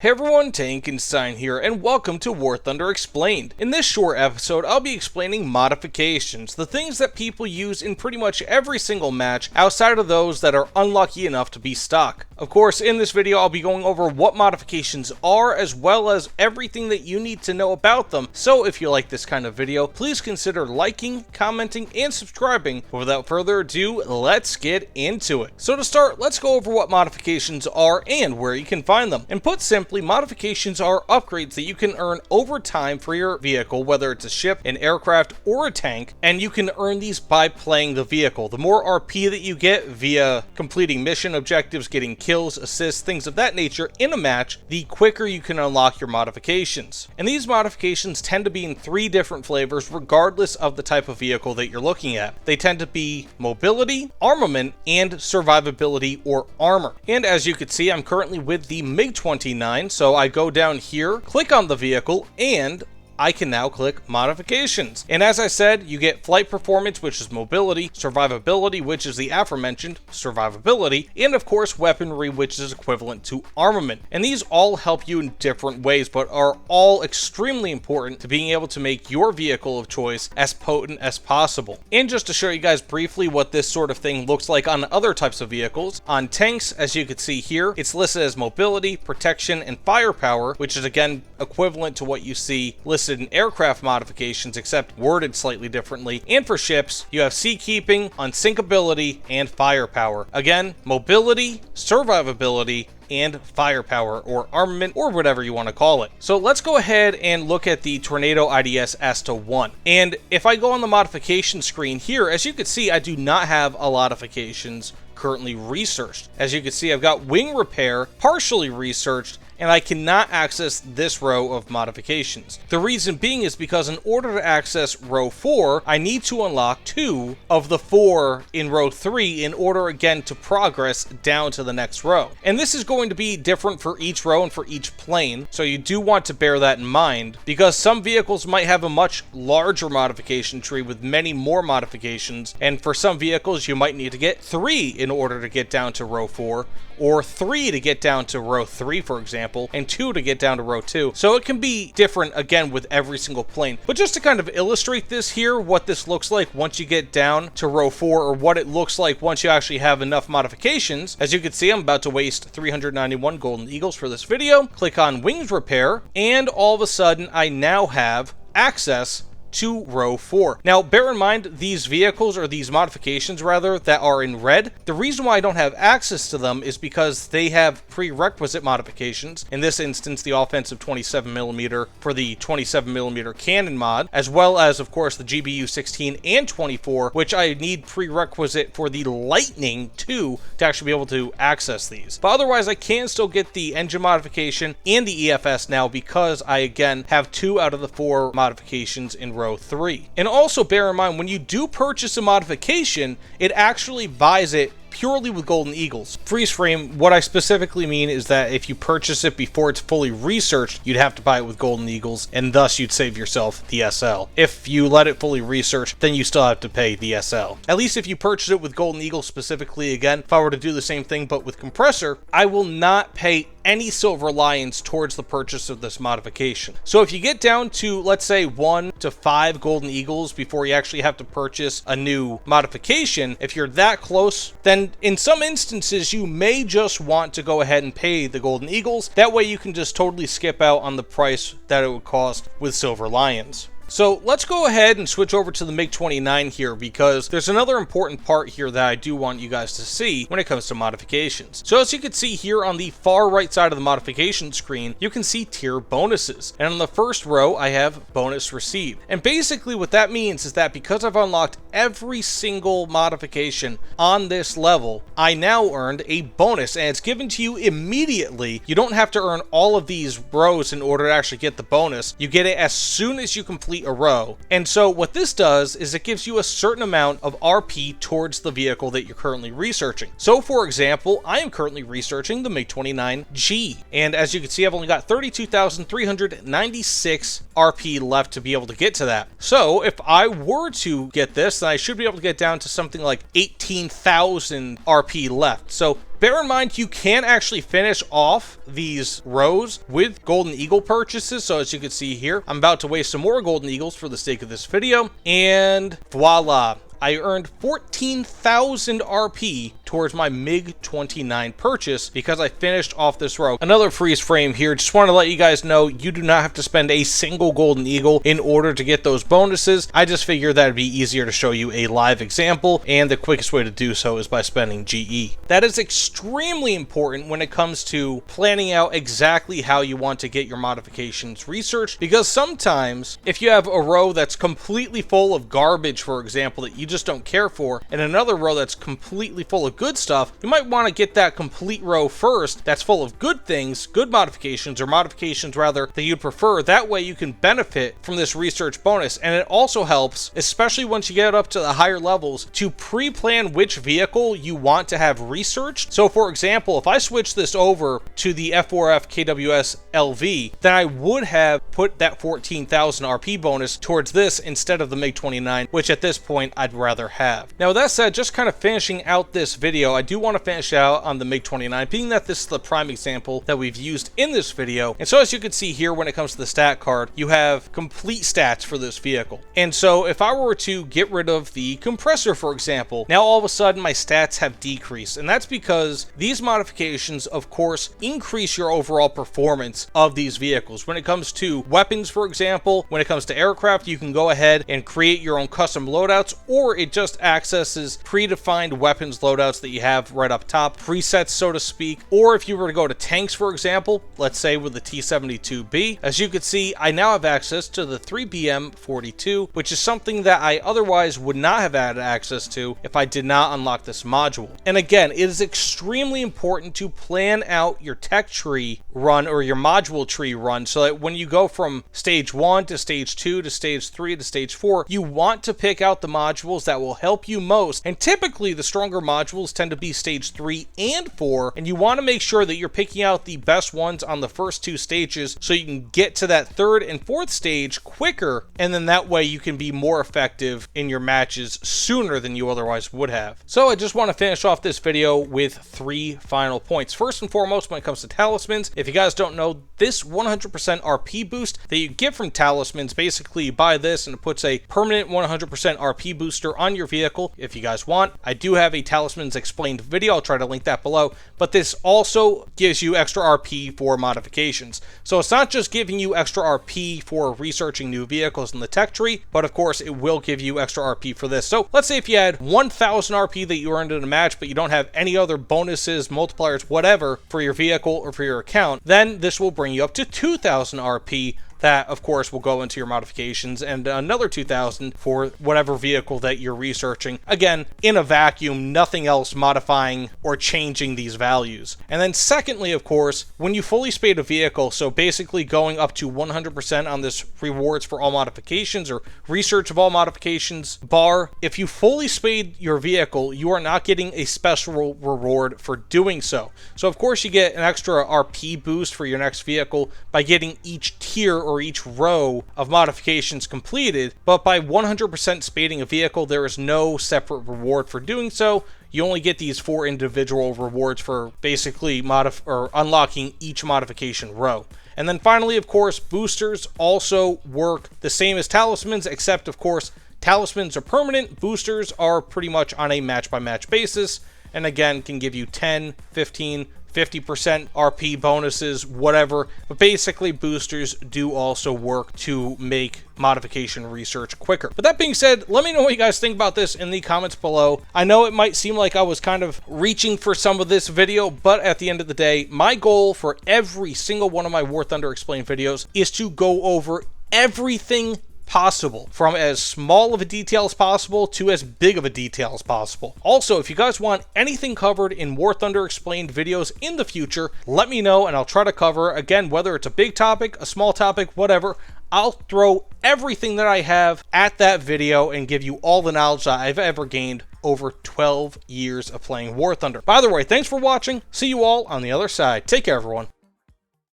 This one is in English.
Hey everyone, Tankenstein here, and welcome to War Thunder Explained. In this short episode, I'll be explaining modifications, the things that people use in pretty much every single match outside of those that are unlucky enough to be stuck. Of course, in this video, I'll be going over what modifications are, as well as everything that you need to know about them. So if you like this kind of video, please consider liking, commenting, and subscribing. But without further ado, let's get into it. So to start, let's go over what modifications are and where you can find them. And put simply, modifications are upgrades that you can earn over time for your vehicle, whether it's a ship, an aircraft, or a tank, and you can earn these by playing the vehicle. The more RP that you get via completing mission objectives, getting kills, assists, things of that nature in a match, the quicker you can unlock your modifications. And these modifications tend to be in 3 different flavors regardless of the type of vehicle that you're looking at. They tend to be mobility, armament, and survivability or armor. And as you can see, I'm currently with the MiG-29, so I go down here, click on the vehicle, and I can now click modifications. And as I said, you get flight performance, which is mobility, survivability, which is the aforementioned survivability, and of course weaponry, which is equivalent to armament. And these all help you in different ways, but are all extremely important to being able to make your vehicle of choice as potent as possible. And just to show you guys briefly what this sort of thing looks like on other types of vehicles, on tanks, as you can see here, it's listed as mobility, protection, and firepower, which is again equivalent to what you see listed in aircraft modifications, except worded slightly differently. And for ships, you have seakeeping, unsinkability, and firepower. Again, mobility, survivability, and firepower, or armament, or whatever you want to call it. So let's go ahead and look at the Tornado IDS ASTA-1. And if I go on the modification screen here, as you can see, I do not have a lot of modifications currently researched. As you can see, I've got wing repair partially researched, and I cannot access this row of modifications. The reason being is because in order to access row 4, I need to unlock 2 of the 4 in row 3 in order again to progress down to the next row. And this is going to be different for each row and for each plane, so you do want to bear that in mind, because some vehicles might have a much larger modification tree with many more modifications, and for some vehicles you might need to get 3 in order to get down to row 4, or 3 to get down to row 3, for example, and 2 to get down to row 2. So it can be different, again, with every single plane. But just to kind of illustrate this here, what this looks like once you get down to row 4, or what it looks like once you actually have enough modifications, as you can see, I'm about to waste 391 Golden Eagles for this video. Click on Wings Repair, and all of a sudden, I now have access to row 4. Now, bear in mind, these vehicles, or these modifications rather, that are in red, the reason why I don't have access to them is because they have prerequisite modifications. In this instance, the offensive 27mm for the 27mm cannon mod, as well as, of course, the GBU 16 and 24, which I need prerequisite for the Lightning 2 to actually be able to access these. But otherwise, I can still get the engine modification and the EFS now, because I, again, have 2 out of the 4 modifications in row 3. And also bear in mind, when you do purchase a modification, it actually buys it purely with Golden Eagles. Freeze frame, what I specifically mean is that if you purchase it before it's fully researched, you'd have to buy it with Golden Eagles, and thus you'd save yourself the SL. If you let it fully research, then you still have to pay the SL. At least if you purchase it with Golden Eagles specifically, again, if I were to do the same thing but with compressor, I will not pay any Silver Lions towards the purchase of this modification. So if you get down to, let's say, 1 to 5 Golden Eagles before you actually have to purchase a new modification, if you're that close, then in some instances you may just want to go ahead and pay the Golden Eagles. That way you can just totally skip out on the price that it would cost with Silver Lions. So let's go ahead and switch over to the MiG-29 here, because there's another important part here that I do want you guys to see when it comes to modifications. So as you can see here on the far right side of the modification screen, you can see tier bonuses. And on the first row, I have bonus received. And basically what that means is that because I've unlocked every single modification on this level, I now earned a bonus, and it's given to you immediately. You don't have to earn all of these rows in order to actually get the bonus. You get it as soon as you complete a row. And so what this does is it gives you a certain amount of RP towards the vehicle that you're currently researching. So for example, I am currently researching the MiG-29G, and as you can see, I've only got 32,396 RP left to be able to get to that. So if I were to get this, then I should be able to get down to something like 18,000 RP left. So Bear in mind, you can actually finish off these rows with Golden Eagle purchases. So as you can see here, I'm about to waste some more Golden Eagles for the sake of this video. And voila. I earned 14,000 RP towards my MiG-29 purchase because I finished off this row. Another freeze frame here. Just want to let you guys know you do not have to spend a single Golden Eagle in order to get those bonuses. I just figured that it'd be easier to show you a live example, and the quickest way to do so is by spending GE. That is extremely important when it comes to planning out exactly how you want to get your modifications researched, because sometimes if you have a row that's completely full of garbage, for example, that you just don't care for, and another row that's completely full of good stuff, you might want to get that complete row first that's full of good things, good modifications, or modifications rather that you'd prefer. That way you can benefit from this research bonus. And it also helps, especially once you get up to the higher levels, to pre-plan which vehicle you want to have researched. So for example, if I switch this over to the F4F KWS LV, then I would have put that 14,000 RP bonus towards this instead of the MiG-29, which at this point I'd rather have. Now with that said, just kind of finishing out this video, I do want to finish out on the MiG-29, being that this is the prime example that we've used in this video. And so as you can see here, when it comes to the stat card, you have complete stats for this vehicle. And so if I were to get rid of the compressor, for example, now all of a sudden my stats have decreased. And that's because these modifications, of course, increase your overall performance of these vehicles. When it comes to weapons, for example, when it comes to aircraft, you can go ahead and create your own custom loadouts, or it just accesses predefined weapons loadouts that you have right up top, presets, so to speak. Or if you were to go to tanks, for example, let's say with the T-72B, as you can see, I now have access to the 3BM42, which is something that I otherwise would not have had access to if I did not unlock this module. And again, it is extremely important to plan out your tech tree run or your module tree run so that when you go from stage 1 to stage 2 to stage 3 to stage 4, you want to pick out the modules that will help you most. And typically the stronger modules tend to be stage 3 and 4, and you want to make sure that you're picking out the best ones on the first two stages so you can get to that third and fourth stage quicker, and then that way you can be more effective in your matches sooner than you otherwise would have. So I just want to finish off this video with 3 final points. First and foremost, when it comes to talismans, if you guys don't know, this 100% RP boost that you get from talismans, basically you buy this and it puts a permanent 100% RP booster on your vehicle if you guys want. I do have a talismans explained video, I'll try to link that below, but this also gives you extra RP for modifications. So it's not just giving you extra RP for researching new vehicles in the tech tree, but of course it will give you extra RP for this. So let's say if you had 1,000 RP that you earned in a match, but you don't have any other bonuses, multipliers, whatever for your vehicle or for your account, then this will bring you up to 2,000 RP. That, of course, will go into your modifications, and another 2,000 for whatever vehicle that you're researching. Again, in a vacuum, nothing else modifying or changing these values. And then secondly, of course, when you fully spade a vehicle, so basically going up to 100% on this rewards for all modifications or research of all modifications bar, if you fully spade your vehicle, you are not getting a special reward for doing so. So, of course, you get an extra RP boost for your next vehicle by getting each tier or each row of modifications completed, but by 100% spading a vehicle, there is no separate reward for doing so. You only get these 4 individual rewards for basically unlocking each modification row. And then finally, of course, boosters also work the same as talismans, except of course, talismans are permanent, boosters are pretty much on a match-by-match basis, and again, can give you 10, 15, 50% RP bonuses, whatever. But basically, boosters do also work to make modification research quicker. But that being said, let me know what you guys think about this in the comments below. I know it might seem like I was kind of reaching for some of this video, but at the end of the day, my goal for every single one of my War Thunder Explained videos is to go over everything possible, from as small of a detail as possible to as big of a detail as possible. Also, if you guys want anything covered in War Thunder Explained videos in the future, let me know and I'll try to cover, again, whether it's a big topic, a small topic, whatever. I'll throw everything that I have at that video and give you all the knowledge that I've ever gained over 12 years of playing War Thunder. By the way, thanks for watching. See you all on the other side. Take care, everyone.